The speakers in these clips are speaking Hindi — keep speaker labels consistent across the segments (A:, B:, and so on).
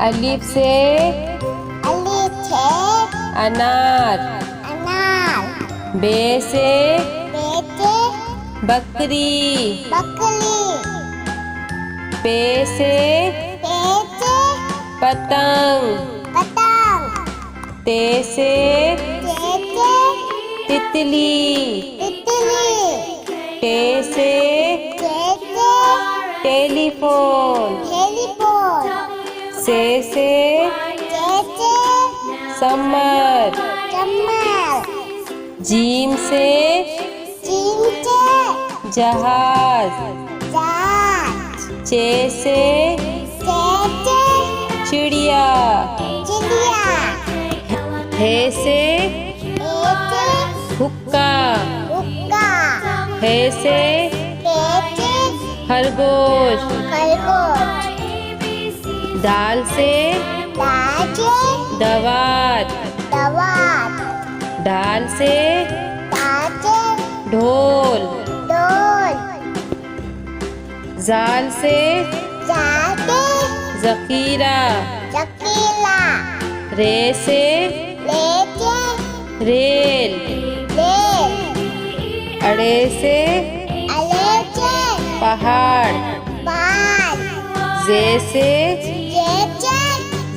A: अलिफ से अनार। बे से बकरी। पे से पतंग। ते से तितली। टे से टेलीफोन। से समर। जीम से जहाज। चे से चिड़िया। हे से हुक्का। हे से खरगोश। दाल से दवात। ढाल से ढोल। जाल से जखीरा। रे से रेल। अड़े से पहाड़। जे से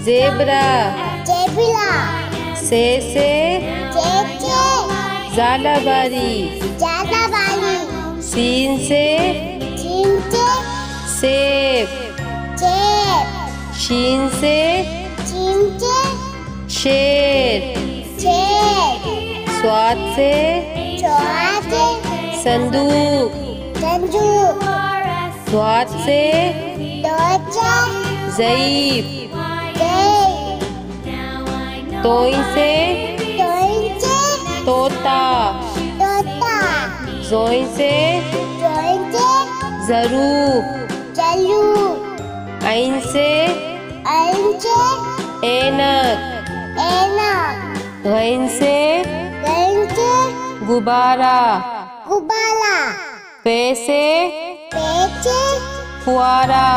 A: जेबरा। से ज़ालाबारी। सीन से सेब। शीन से शेर। स्वाद से संदूक। स्वाद से ज़ईफ। तोइन से तोता। जोइन से ज़रूफ। आइन से ऐनक। गैन से गुब्बारा। पे से फुआरा।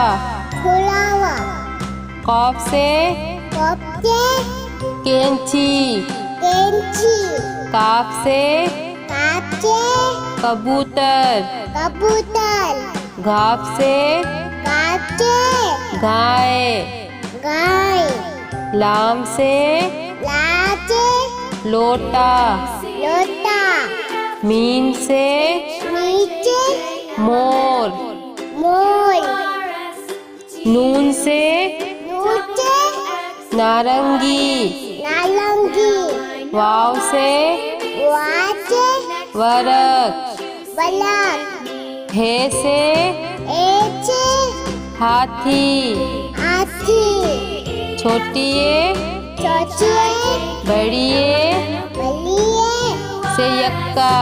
A: कॉफ से कैंची। काफ से कबूतर। घाफ से गाय। लाम से लोटा। मीम से मोर। नून से नारंगी। वाव से वरक। हे से हाथी। छोटिए बड़िए से यक्का।